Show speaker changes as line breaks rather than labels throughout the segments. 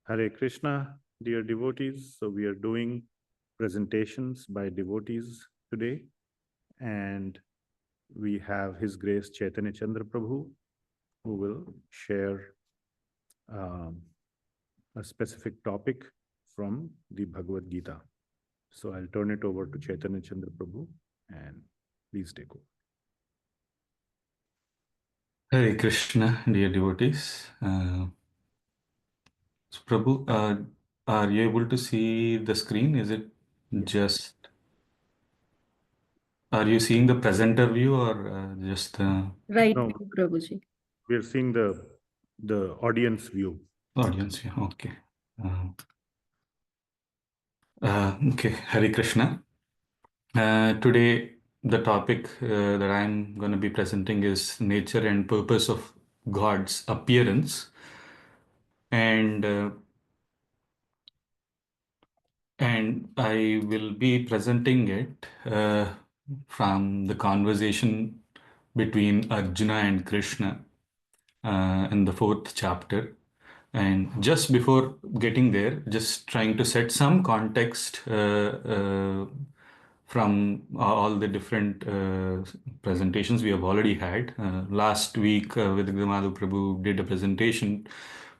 Hare Krishna, dear devotees. So we are doing presentations by devotees today, and we have His Grace Caitanyacandra Prabhu, who will share um, a specific topic from the Bhagavad Gita. So I'll turn it over to Caitanyacandra Prabhu, and please take over.
Hare Krishna, dear devotees. So Prabhu, are you able to see the screen? Is it just, are you seeing the presenter view or just the
Right,
No,
Prabhuji.
we are seeing the audience view.
audience view? Okay. Okay, Hare Krishna. Today, the topic that I'm going to be presenting is nature and purpose of God's appearance. And I will be presenting it from the conversation between Arjuna and Krishna in the 4th chapter. And just before getting there, just trying to set some context from all the different presentations we have already had. Last week, with Madhu Prabhu did a presentation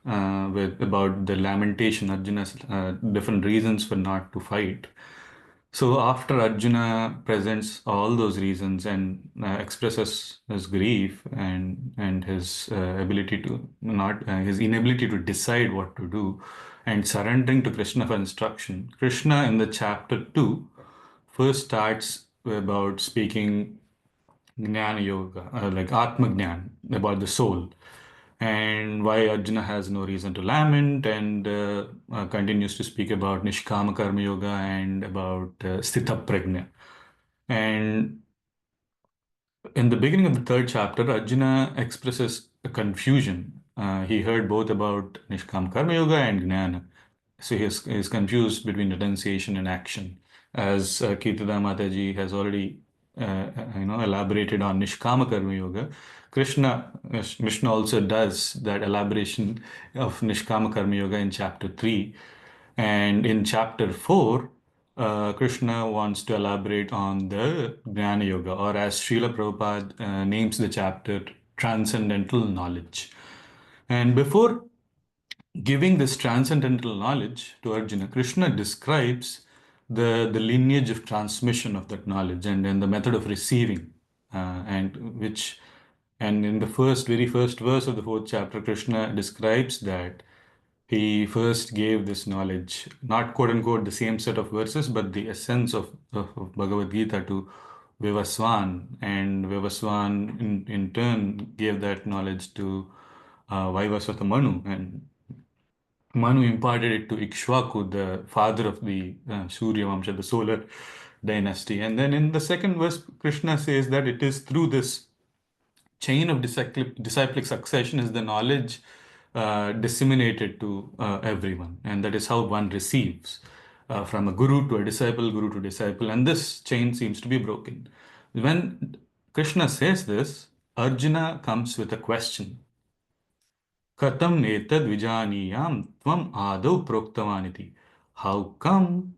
about the lamentation, Arjuna's different reasons for not to fight. So after Arjuna presents all those reasons and expresses his grief and his ability to not his inability to decide what to do, and surrendering to Krishna for instruction, Krishna in the chapter 2 first starts about speaking Jnana Yoga, like Atma Jnana, about the soul, and why Arjuna has no reason to lament, and continues to speak about Nishkama Karma Yoga and about Sthita Prajna. And in the beginning of the 3rd chapter, Arjuna expresses a confusion. He heard both about Nishkama Karma Yoga and Jnana. So he's confused between renunciation and action. As Kirtada Mataji has already elaborated on Nishkama Karma Yoga, Krishna also does that elaboration of Nishkama Karma Yoga in chapter 3. And in chapter 4, Krishna wants to elaborate on the Jnana Yoga, or as Srila Prabhupada names the chapter, Transcendental Knowledge. And before giving this transcendental knowledge to Arjuna, Krishna describes the lineage of transmission of that knowledge and the method of receiving, and in the very first verse of the 4th chapter, Krishna describes that he first gave this knowledge, not quote unquote the same set of verses, but the essence of Bhagavad Gita to Vivaswan, and Vivaswan in turn gave that knowledge to Vaivasvata Manu, and Manu imparted it to Ikshvaku, the father of the Surya Vamsha, the solar dynasty. And then in the 2nd verse, Krishna says that it is through this chain of disciplic succession is the knowledge disseminated to everyone. And that is how one receives from a guru to a disciple. And this chain seems to be broken. When Krishna says this, Arjuna comes with a question. Katam etad vijaniyam tvam adau proktavaniti. How come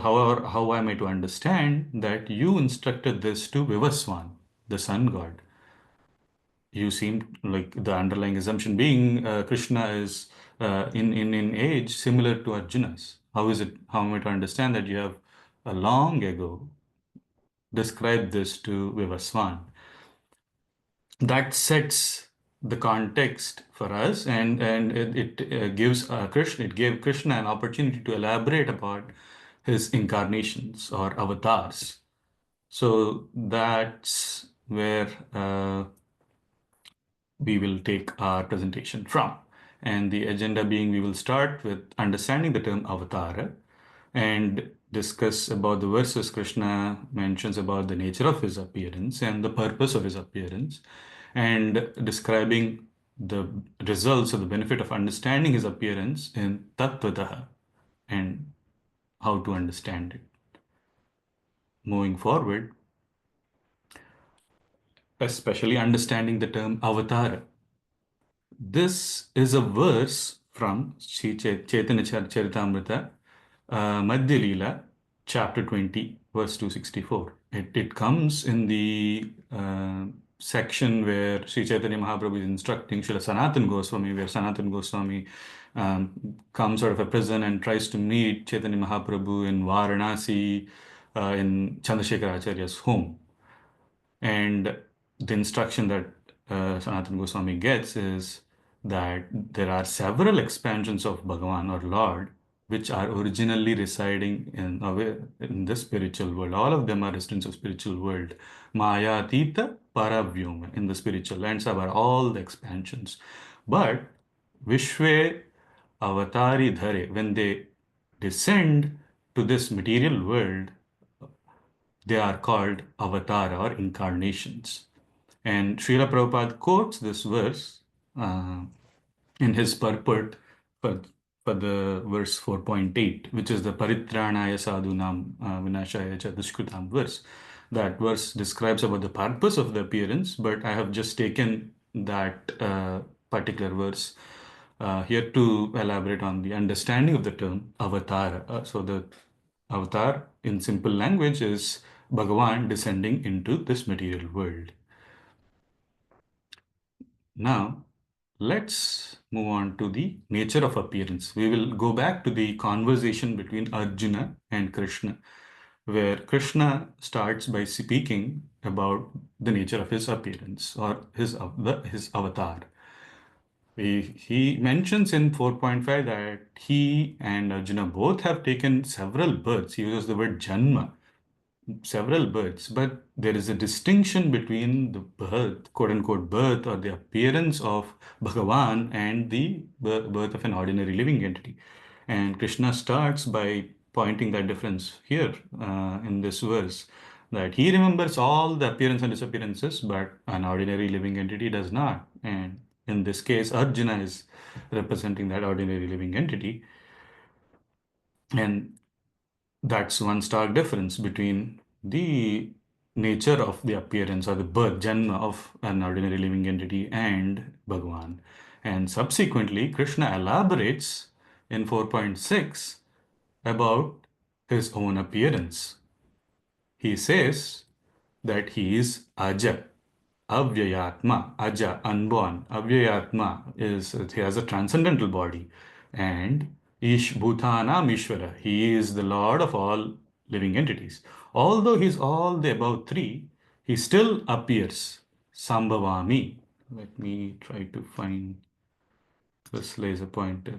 how am I to understand that you instructed this to Vivaswan, the sun god? You seem like the underlying assumption being Krishna is in age similar to Arjuna's. How am I to understand that you have long ago described this to Vivaswan? That sets the context for us, and it gives Krishna, it gave Krishna an opportunity to elaborate about his incarnations or avatars. So that's where we will take our presentation from. And the agenda being, we will start with understanding the term avatara and discuss about the verses Krishna mentions about the nature of his appearance and the purpose of his appearance, and describing the results or the benefit of understanding his appearance in Tattvataha and how to understand it. Moving forward, especially understanding the term avatara. This is a verse from Chaitanya Charitamrita, Madhya Leela, chapter 20, verse 264. It comes in the section where Sri Chaitanya Mahaprabhu is instructing Srila Sanatana Goswami, where Sanatana Goswami comes out of a prison and tries to meet Chaitanya Mahaprabhu in Varanasi, in Chandrasekhar Acharya's home. And the instruction that Sanatana Goswami gets is that there are several expansions of Bhagavan or Lord which are originally residing in the spiritual world. All of them are residents of spiritual world. Maya Tita Paravyoma, in the spiritual lands are all the expansions. But Vishwe Avatari Dhare, when they descend to this material world, they are called avatara or incarnations. And Srila Prabhupada quotes this verse uh, in his purport for, for the verse 4.8, which is the Paritranaya Sadhunam Vinashaya Cha Dushkritam verse. That verse describes about the purpose of the appearance, but I have just taken that particular verse here to elaborate on the understanding of the term avatar. So the avatar in simple language is Bhagavan descending into this material world. Now, let's move on to the nature of appearance. We will go back to the conversation between Arjuna and Krishna, where Krishna starts by speaking about the nature of his appearance or his avatar. He mentions in 4.5 that he and Arjuna both have taken several births. He uses the word Janma, several births, but there is a distinction between the birth, quote unquote, birth or the appearance of Bhagavan and the birth of an ordinary living entity. And Krishna starts by pointing that difference here in this verse, that he remembers all the appearance and disappearances, but an ordinary living entity does not. And in this case, Arjuna is representing that ordinary living entity. And that's one stark difference between the nature of the appearance or the birth, janma of an ordinary living entity and Bhagavan. And subsequently, Krishna elaborates in 4.6 about his own appearance. He says that he is Aja, Avyayatma, Aja, unborn. Avyayatma is, he has a transcendental body. And Ish Bhutanam Ishvara, he is the Lord of all living entities. Although he is all the above three, he still appears Sambhavami. Let me try to find this laser pointer.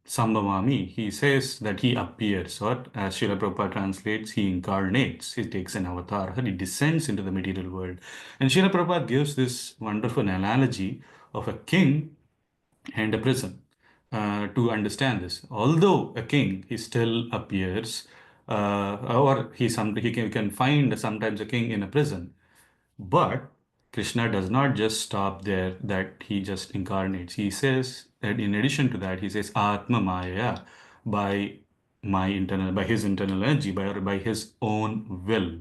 Sambhavami, he says that he appears, or as Srila Prabhupada translates, he incarnates, he takes an avatar, he descends into the material world. And Srila Prabhupada gives this wonderful analogy of a king and a prison to understand this. Although a king, he still appears, or he can find sometimes a king in a prison. But Krishna does not just stop there, that he just incarnates. He says that in addition to that, he says Atma Maya, by by his internal energy, by his own will.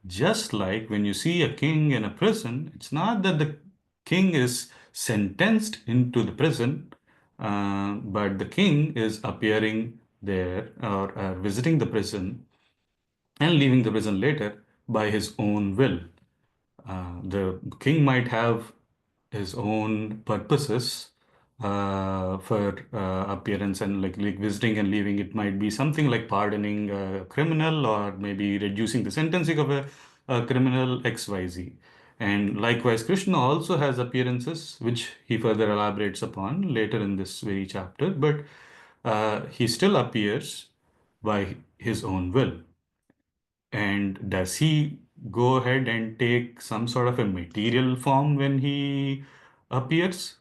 Just like when you see a king in a prison, it's not that the king is sentenced into the prison, but the king is appearing there or visiting the prison and leaving the prison later by his own will. The king might have his own purposes for appearance and like visiting and leaving. It might be something like pardoning a criminal or maybe reducing the sentencing of a criminal XYZ. And likewise, Krishna also has appearances, which he further elaborates upon later in this very chapter, but he still appears by his own will. And does he go ahead and take some sort of a material form when he appears?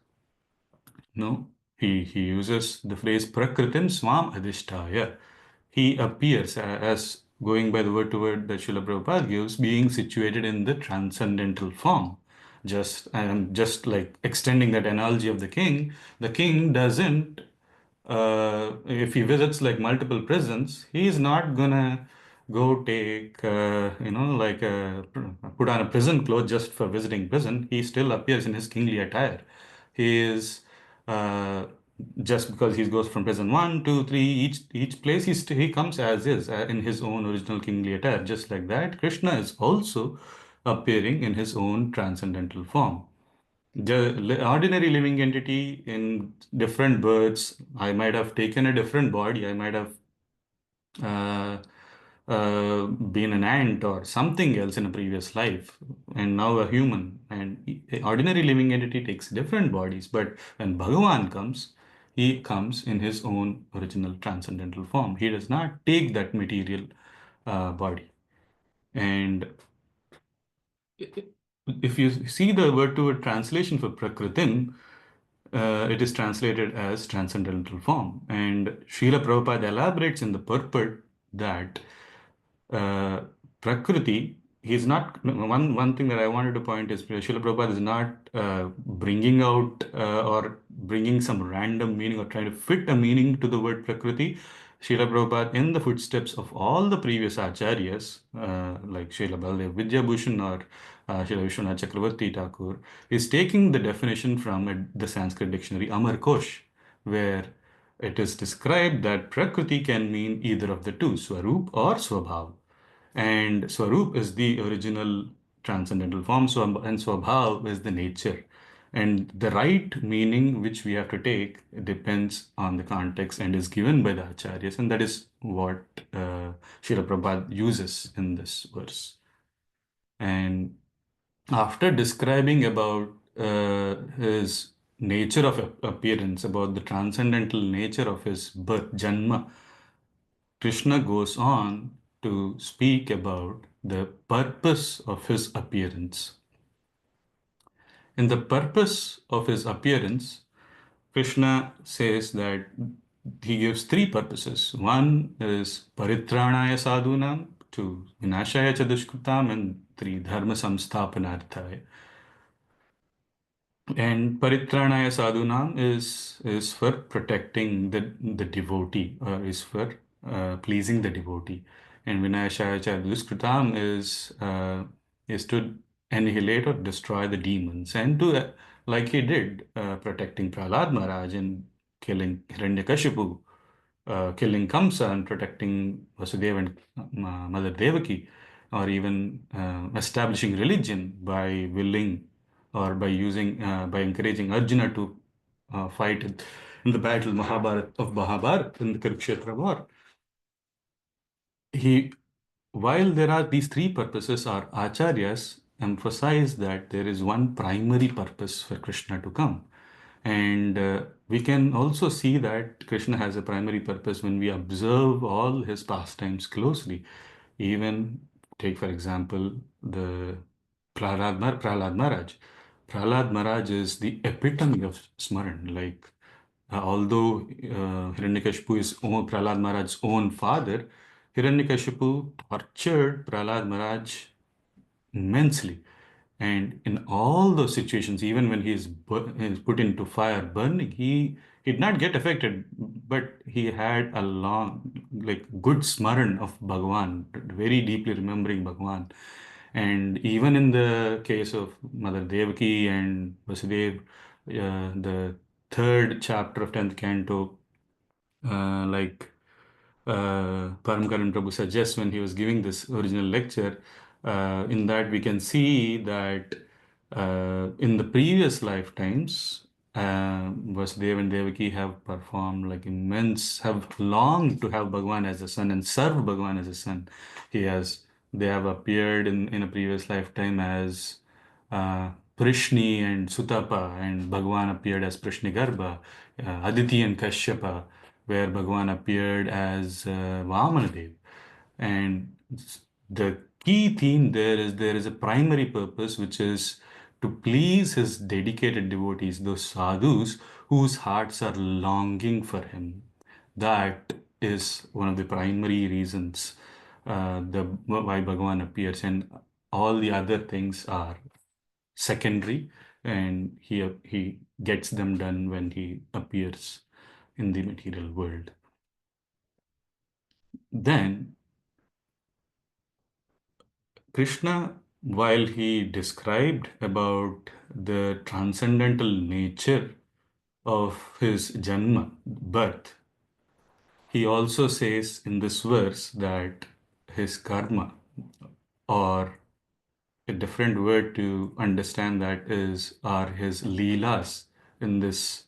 No. He uses the phrase Prakritim Swam Adhishtaya. He appears as going by the word to word that Srila Prabhupada gives, being situated in the transcendental form. Just like extending that analogy of the king doesn't if he visits like multiple prisons, he's not gonna go take, like put on a prison clothes just for visiting prison. He still appears in his kingly attire. He is uh, just because he goes from present 1, 2, 3, each place he comes as is, in his own original kingly attire. Just like that, Krishna is also appearing in his own transcendental form. The ordinary living entity in different births, I might have taken a different body, I might have uh, been an ant or something else in a previous life, and now a human. And ordinary living entity takes different bodies, but when Bhagavan comes, he comes in his own original transcendental form. He does not take that material body. And if you see the word to word translation for Prakritim, it is translated as transcendental form. And Srila Prabhupada elaborates in the purport that uh, Prakriti, he's not, one thing that I wanted to point is Srila Prabhupada is not bringing out or bringing some random meaning or trying to fit a meaning to the word Prakriti. Srila Prabhupada, in the footsteps of all the previous acharyas, like Srila Baladev Vidyabhushan or Srila Vishwanath Chakravarti Thakur, is taking the definition from the Sanskrit dictionary Amar Kosh, where it is described that Prakriti can mean either of the two, Swarup or Swabhav. And Swarup is the original transcendental form, and Swabhav is the nature. And the right meaning which we have to take depends on the context and is given by the Acharyas, and that is what Srila Prabhupada uses in this verse. And after describing about his nature of appearance, about the transcendental nature of his birth, Janma, Krishna goes on to speak about the purpose of his appearance. In the purpose of his appearance, Krishna says that he gives three purposes. One is paritranaya sadhunam, to vinashaya cha dushkritam, and three dharma samsthapanarthaya. And paritranaya sadhunam is for protecting the devotee, or is for pleasing the devotee. And vinashaya cha dushkritam is to annihilate or destroy the demons, and to like he did, protecting Prahlad Maharaj and killing Hiranyakashipu, killing Kamsa and protecting Vasudeva and Mother Devaki, or even establishing religion by willing or by using by encouraging Arjuna to fight in the battle of Mahabharat in the Kurukshetra war. He, while there are these three purposes, our acharyas emphasize that there is one primary purpose for Krishna to come. And we can also see that Krishna has a primary purpose when we observe all his pastimes closely. Even take, for example, the Prahlad Maharaj. Prahlad Maharaj is the epitome of Smaran. Like, although Hiranyakashipu is Prahlad Maharaj's own father, Hiranyakashipu tortured Prahlad Maharaj immensely. And in all those situations, even when he is put into fire burning, he did not get affected, but he had a long, like, good smaran of Bhagavan, very deeply remembering Bhagavan. And even in the case of Mother Devaki and Vasudev, the third chapter of 10th canto, like Paramkaran Prabhu suggests when he was giving this original lecture, in that we can see that in the previous lifetimes, Vasudeva and Devaki have performed like immense, have longed to have Bhagwan as a son and serve Bhagwan as a son. They have appeared in a previous lifetime as Prishni and Sutapa, and Bhagwan appeared as Prishni Garbha, Aditi and Kashyapa, where Bhagwan appeared as Vamanadev. And the key theme there is a primary purpose, which is to please his dedicated devotees, those sadhus whose hearts are longing for him. That is one of the primary reasons why Bhagavan appears, and all the other things are secondary, and he gets them done when he appears in the material world. Then Krishna, while he described about the transcendental nature of his Janma, birth, he also says in this verse that his karma, or a different word to understand that is, are his leelas in this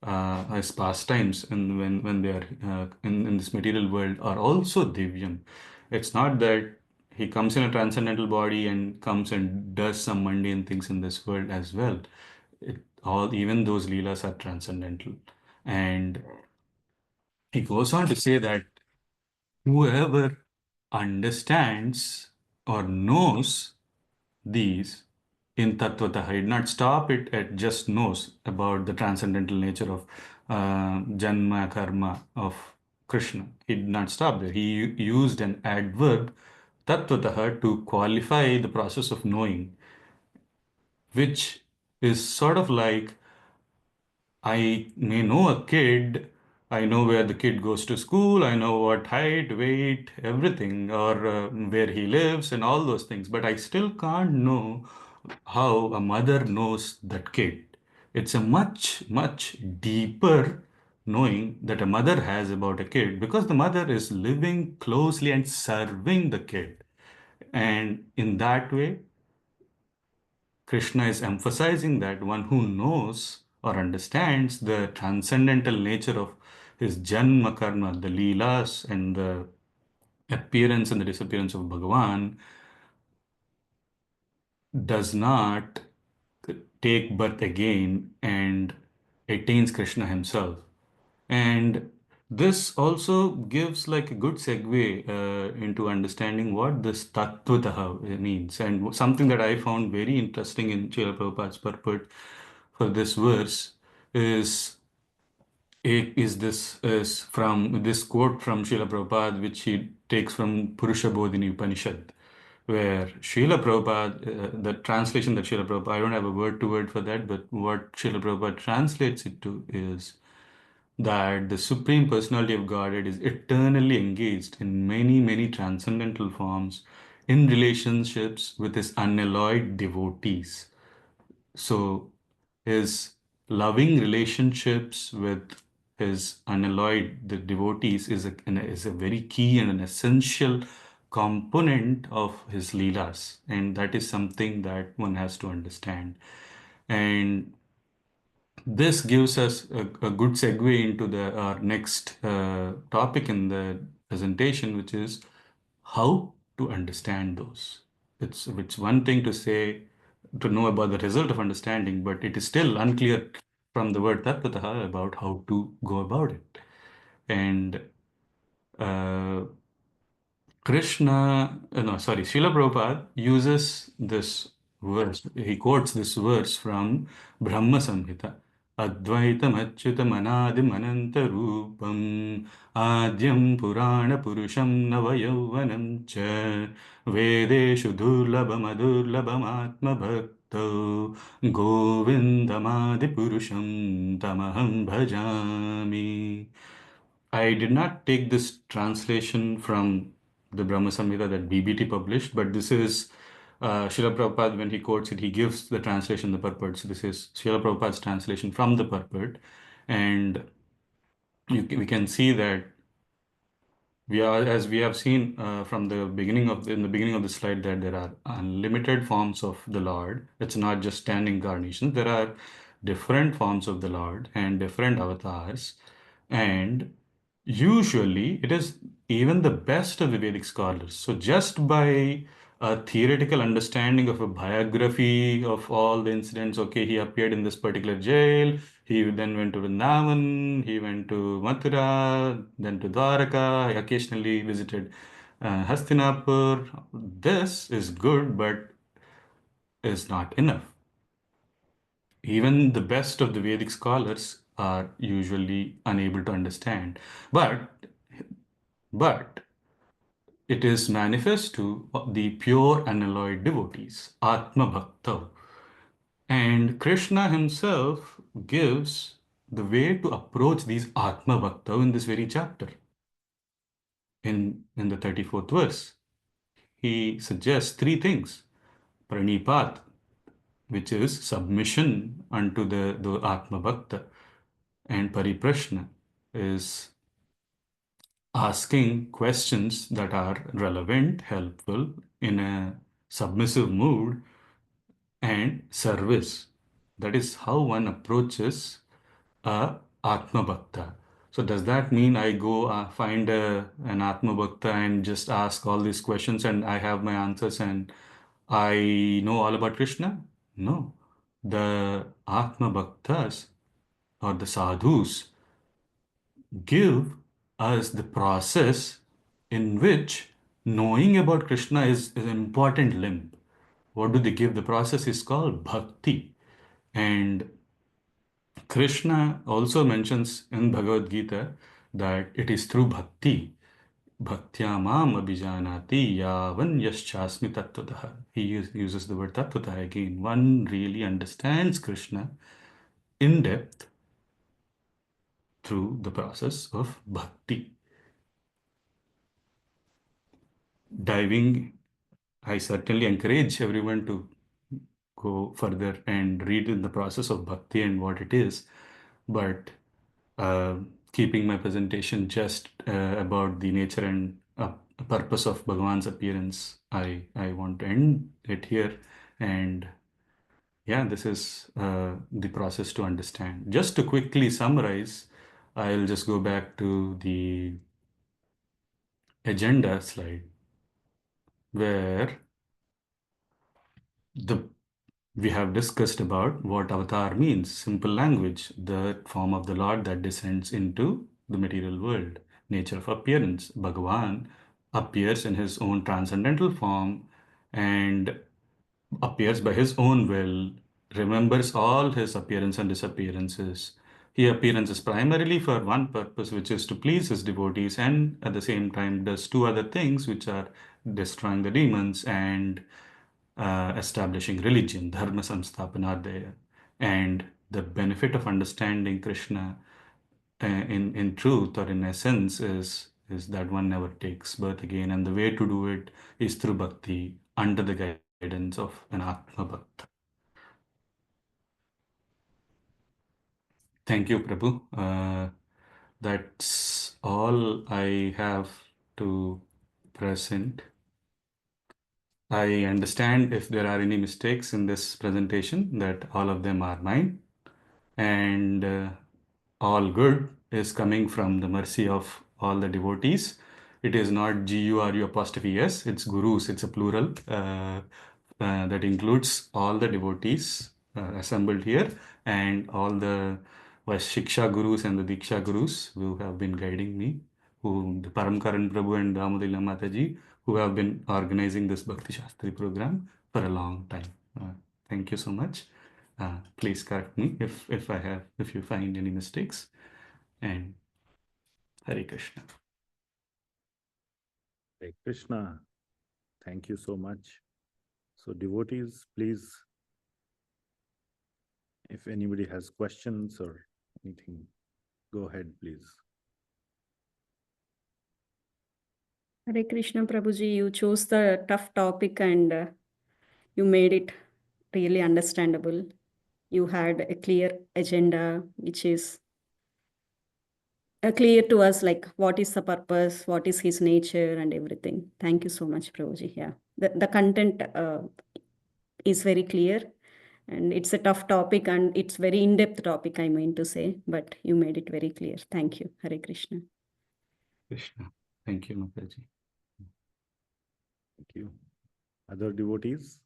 his pastimes, and when they are in this material world, are also divyam. It's not that he comes in a transcendental body and comes and does some mundane things in this world as well. All, even those leelas are transcendental. And he goes on to say that whoever understands or knows these in Tattvata, he did not stop it at just knows about the transcendental nature of Janma Karma of Krishna. He did not stop there. He used an adverb, Tattvataha, to qualify the process of knowing, which is sort of like, I may know a kid, I know where the kid goes to school, I know what height, weight, everything, or where he lives, and all those things, but I still can't know how a mother knows that kid. It's a much, much deeper knowing that a mother has about a kid, because the mother is living closely and serving the kid. And in that way, Krishna is emphasizing that one who knows or understands the transcendental nature of his Janma Karma, the Leelas, and the appearance and the disappearance of Bhagavan, does not take birth again and attains Krishna himself. And this also gives like a good segue into understanding what this tattvataha means. And something that I found very interesting in Srila Prabhupada's purport for this verse is is from this quote from Srila Prabhupada, which he takes from Purusha Bodhini Upanishad, where Srila Prabhupada, the translation that Srila Prabhupada, I don't have a word to word for that, but what Srila Prabhupada translates it to is that the Supreme Personality of Godhead is eternally engaged in many, many transcendental forms in relationships with his unalloyed devotees. So his loving relationships with his unalloyed the devotees is a very key and an essential component of his leelas, and that is something that one has to understand. And this gives us a good segue into the our next topic in the presentation, which is how to understand those. It's one thing to say, to know about the result of understanding, but it is still unclear from the word tattvatah about how to go about it. And uh, Srila Prabhupada uses this verse, he quotes this verse from Brahma Samhita. Advaitam achyutam anadim anantarupam adyam purana purusham navayauvanam cha vedeshu durlabam adurlabam atma bhakto govindamadi purusham tamaham bhajami. I did not take this translation from the Brahma Samhita that BBT published, but this is Srila Prabhupada, when he quotes it, he gives the translation, the purport. So this is Srila Prabhupada's translation from the purport. And we can see that we are, as we have seen from the beginning of in the beginning of the slide, that there are unlimited forms of the Lord. It's not just 10 incarnations. There are different forms of the Lord and different avatars. And usually it is even the best of the Vedic scholars. So just by a theoretical understanding of a biography of all the incidents, okay, he appeared in this particular jail, he then went to Vrindavan, he went to Mathura, then to Dwaraka, he occasionally visited Hastinapur. This is good, but is not enough. Even the best of the Vedic scholars are usually unable to understand. But it is manifest to the pure unalloyed devotees, Atma Bhakta. And Krishna himself gives the way to approach these Atma Bhakta in this very chapter. In the 34th verse, he suggests three things. Pranipat, which is submission unto the Atma Bhakta. And pariprashna is asking questions that are relevant, helpful, in a submissive mood, and service. That is how one approaches a Atma Bhakta. So does that mean I go find an Atma Bhakta and just ask all these questions and I have my answers and I know all about Krishna? No. The Atma Bhaktas or the sadhus give us the process in which knowing about Krishna is an important limb. What do they give? The process is called Bhakti. And Krishna also mentions in Bhagavad Gita that it is through Bhakti. Bhaktya mam abhijanati yavan yaschasmi tattvataha. He uses the word tattvataha again. One really understands Krishna in depth through the process of bhakti. Diving, I certainly encourage everyone to go further and read in the process of bhakti and what it is. But uh, keeping my presentation just about the nature and purpose of Bhagavan's appearance, I want to end it here. And yeah, this is the process to understand. Just to quickly summarize, I'll just go back to the agenda slide where the we have discussed about what avatar means, simple language, the form of the Lord that descends into the material world, nature of appearance. Bhagavan appears in his own transcendental form and appears by his own will, remembers all his appearance and disappearances. He appearances primarily for one purpose, which is to please his devotees, and at the same time does two other things, which are destroying the demons and establishing religion, dharma samsthapanadaya. And the benefit of understanding Krishna in truth or in essence is that one never takes birth again, and the way to do it is through bhakti under the guidance of an Atma Bhakta. Thank you, Prabhu. That's all I have to present. I understand if there are any mistakes in this presentation, that all of them are mine. And all good is coming from the mercy of all the devotees. It is not GURU apostrophe S, it's gurus, it's a plural that includes all the devotees assembled here and all the Shiksha gurus and the Diksha gurus who have been guiding me, the Paramkaran Prabhu and Damodila Mataji, who have been organizing this Bhakti Shastri program for a long time. Thank you so much. Please correct me if you find any mistakes. And Hare Krishna.
Hare Krishna. Thank you so much. So devotees, please, if anybody has questions or anything, go ahead, please.
Hare Krishna Prabhuji, you chose the tough topic and you made it really understandable. You had a clear agenda, which is clear to us, like what is the purpose, what is his nature and everything. Thank you so much, Prabhuji. Yeah, the content is very clear and it's a tough topic and it's very in-depth topic, I mean to say, but you made it very clear. Thank you. Hare Krishna.
Krishna. Thank you, Mataji.
Thank you. Other devotees?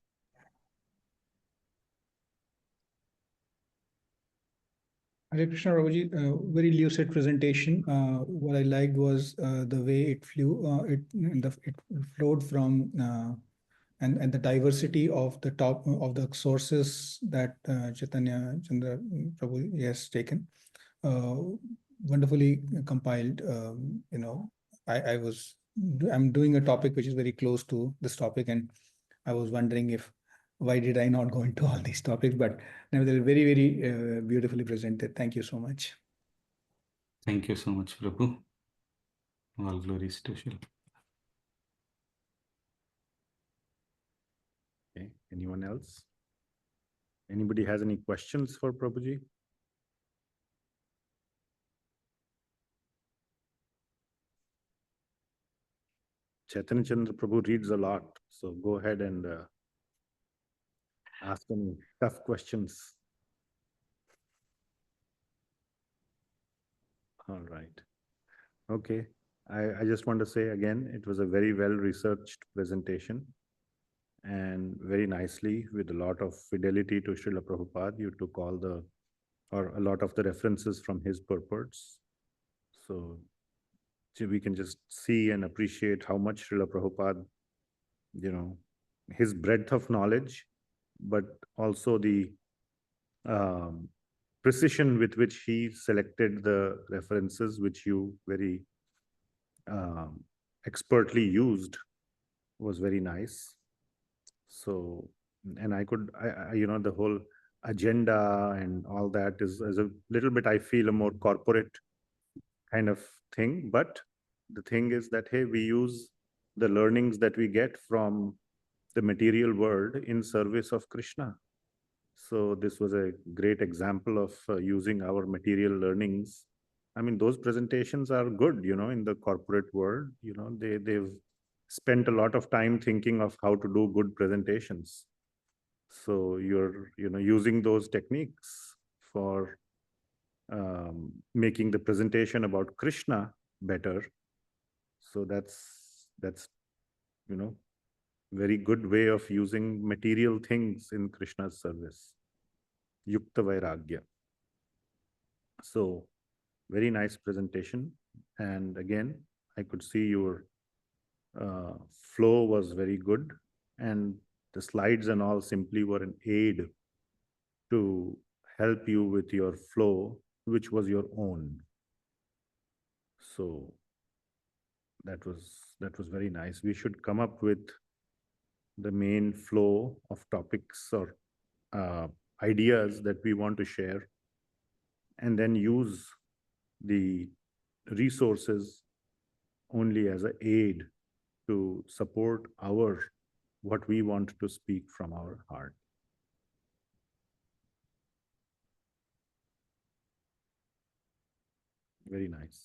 Hare Krishna Prabhuji, very lucid presentation. What I liked was the way it flew. It flowed from and the diversity of the top of the sources that Caitanyacandra Prabhu has taken. Wonderfully compiled. I'm doing a topic which is very close to this topic, and I was wondering if why did I not go into all these topics? But nevertheless, very, very beautifully presented. Thank you so much.
Thank you so much, Prabhu. All glories to Shri.
Okay. Anyone else? Anybody has any questions for Prabhuji? Caitanyacandra Prabhu reads a lot, so go ahead and ask any tough questions. All right. Okay. I just want to say again, it was a very well-researched presentation and very nicely with a lot of fidelity to Srila Prabhupada. You took all the, or a lot of the references from his purports. So we can just see and appreciate how much Srila Prabhupada, his breadth of knowledge, but also the precision with which he selected the references, which you very expertly used, was very nice. So, and I could, the whole agenda and all that is a little bit, I feel, a more corporate kind of thing. But the thing is that, hey, we use the learnings that we get from the material world in service of Krishna. So this was a great example of using our material learnings. I mean, those presentations are good, in the corporate world. They've spent a lot of time thinking of how to do good presentations. So you're, using those techniques for making the presentation about Krishna better. So that's very good way of using material things in Krishna's service. Yukta Vairagya. So very nice presentation. And again, I could see your flow was very good. And the slides and all simply were an aid to help you with your flow, which was your own. So that was very nice. We should come up with the main flow of topics or ideas that we want to share, and then use the resources only as an aid to support what we want to speak from our heart. Very nice.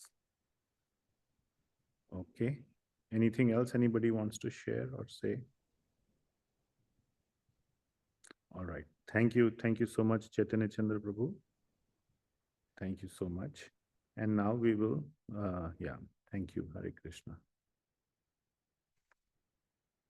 Okay. Anything else anybody wants to share or say? All right. Thank you. Thank you so much, Caitanyacandra Prabhu. Thank you so much. And now we will, thank you, Hare Krishna.